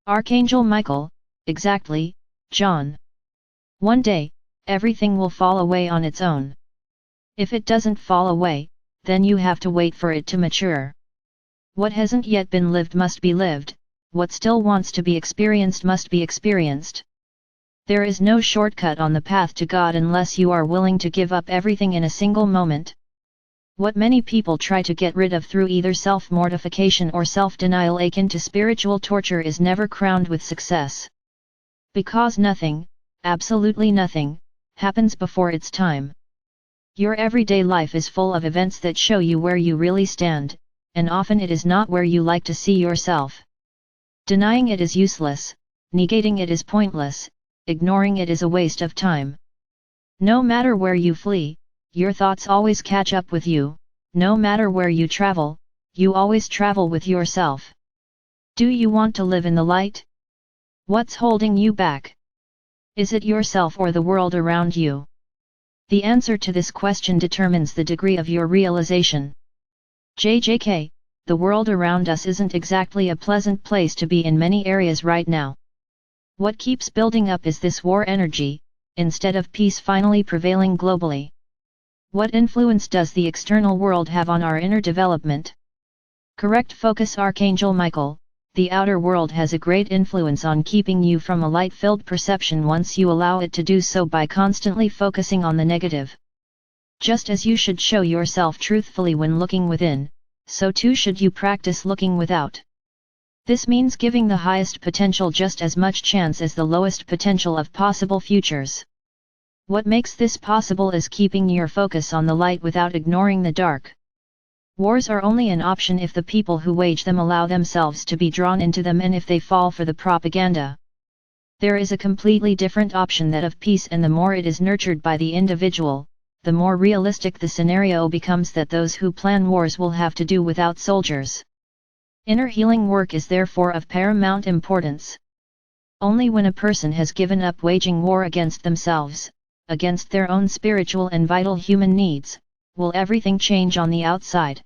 Archangel Michael, exactly, John. One day, everything will fall away on its own. If it doesn't fall away, then you have to wait for it to mature. What hasn't yet been lived must be lived, what still wants to be experienced must be experienced. There is no shortcut on the path to God unless you are willing to give up everything in a single moment. What many people try to get rid of through either self-mortification or self-denial akin to spiritual torture is never crowned with success. Because nothing, absolutely nothing, happens before its time. Your everyday life is full of events that show you where you really stand, and often it is not where you like to see yourself. Denying it is useless, negating it is pointless, ignoring it is a waste of time. No matter where you flee, your thoughts always catch up with you, no matter where you travel, you always travel with yourself. Do you want to live in the light? What's holding you back? Is it yourself or the world around you? The answer to this question determines the degree of your realization. JJK, the world around us isn't exactly a pleasant place to be in many areas right now. What keeps building up is this war energy, instead of peace finally prevailing globally. What influence does the external world have on our inner development? Correct focus. Archangel Michael, the outer world has a great influence on keeping you from a light-filled perception once you allow it to do so by constantly focusing on the negative. Just as you should show yourself truthfully when looking within, so too should you practice looking without. This means giving the highest potential just as much chance as the lowest potential of possible futures. What makes this possible is keeping your focus on the light without ignoring the dark. Wars are only an option if the people who wage them allow themselves to be drawn into them and if they fall for the propaganda. There is a completely different option, that of peace, and the more it is nurtured by the individual, the more realistic the scenario becomes that those who plan wars will have to do without soldiers. Inner healing work is therefore of paramount importance. Only when a person has given up waging war against themselves, against their own spiritual and vital human needs, will everything change on the outside.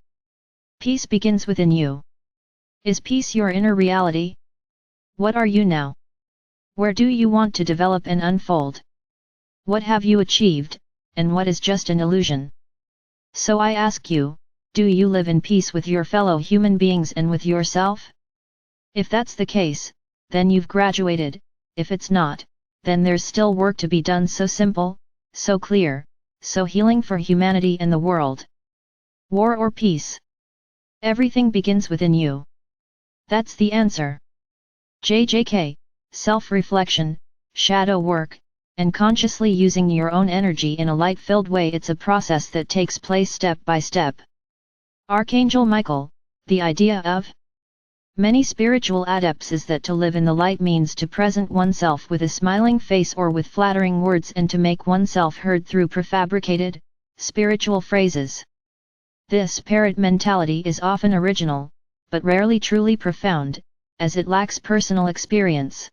Peace begins within you. Is peace your inner reality? What are you now? Where do you want to develop and unfold? What have you achieved, and what is just an illusion? So I ask you, do you live in peace with your fellow human beings and with yourself? If that's the case, then you've graduated. If it's not, then there's still work to be done. So simple, so clear, so healing for humanity and the world. War or peace? Everything begins within you. That's the answer. JJK, self-reflection, shadow work, and consciously using your own energy in a light-filled way. It's a process that takes place step by step. Archangel Michael, the idea of many spiritual adepts is that to live in the light means to present oneself with a smiling face or with flattering words, and to make oneself heard through prefabricated, spiritual phrases. This parrot mentality is often original, but rarely truly profound, as it lacks personal experience.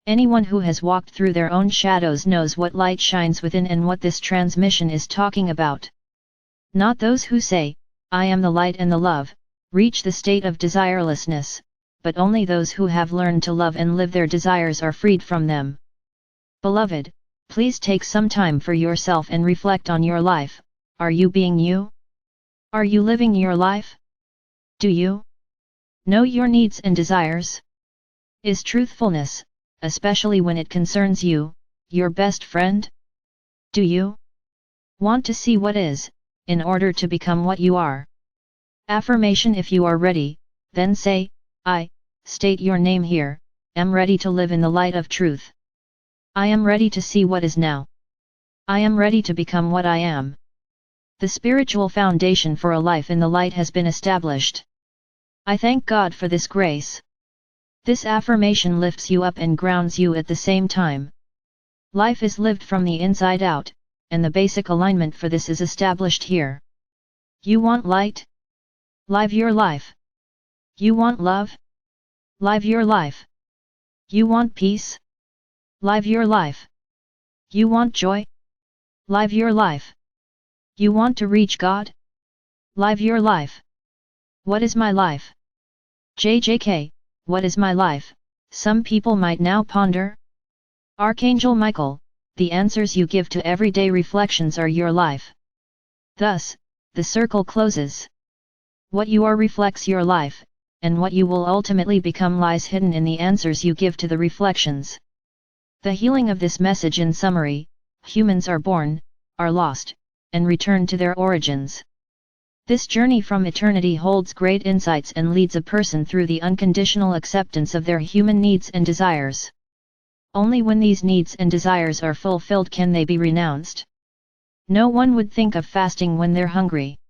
Anyone who has walked through their own shadows knows what light shines within and what this transmission is talking about. Not those who say, "I am the light and the love," reach the state of desirelessness, but only those who have learned to love and live their desires are freed from them. Beloved, please take some time for yourself and reflect on your life. Are you being you? Are you living your life? Do you know your needs and desires? Is truthfulness, especially when it concerns you, your best friend? Do you want to see what is, in order to become what you are? Affirmation: if you are ready, then say, "I," state your name here, "am ready to live in the light of truth. I am ready to see what is now. I am ready to become what I am." The spiritual foundation for a life in the light has been established. I thank God for this grace. This affirmation lifts you up and grounds you at the same time. Life is lived from the inside out, and the basic alignment for this is established here. You want light? Live your life. You want love? Live your life. You want peace? Live your life. You want joy? Live your life. You want to reach God? Live your life. What is my life? JJK, what is my life? Some people might now ponder. Archangel Michael, the answers you give to everyday reflections are your life. Thus, the circle closes. What you are reflects your life, and what you will ultimately become lies hidden in the answers you give to the reflections. The healing of this message in summary: humans are born, are lost, and return to their origins. This journey from eternity holds great insights and leads a person through the unconditional acceptance of their human needs and desires. Only when these needs and desires are fulfilled can they be renounced. No one would think of fasting when they're hungry.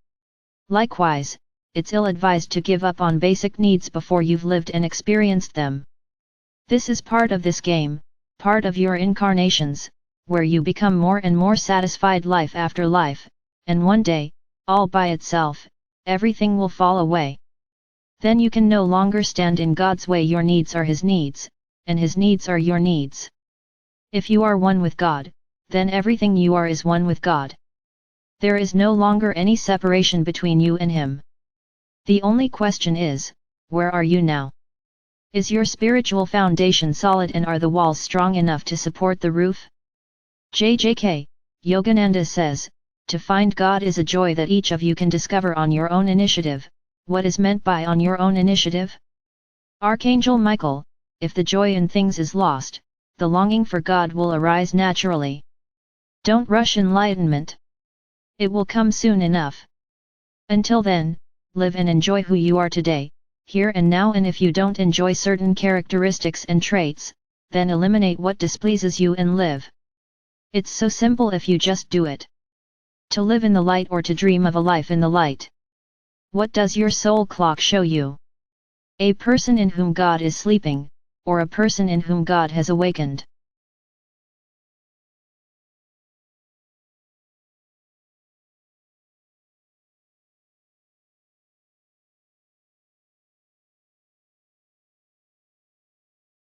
Likewise, it's ill-advised to give up on basic needs before you've lived and experienced them. This is part of this game, part of your incarnations, where you become more and more satisfied life after life, and one day, all by itself, everything will fall away. Then you can no longer stand in God's way. Your needs are His needs, and His needs are your needs. If you are one with God, then everything you are is one with God. There is no longer any separation between you and Him. The only question is, where are you now? Is your spiritual foundation solid, and are the walls strong enough to support the roof? JJK, Yogananda says, to find God is a joy that each of you can discover on your own initiative. What is meant by on your own initiative? Archangel Michael, if the joy in things is lost, the longing for God will arise naturally. Don't rush enlightenment. It will come soon enough. Until then, live and enjoy who you are today, here and now, and if you don't enjoy certain characteristics and traits, then eliminate what displeases you and live. It's so simple if you just do it. To live in the light or to dream of a life in the light. What does your soul clock show you? A person in whom God is sleeping, or a person in whom God has awakened?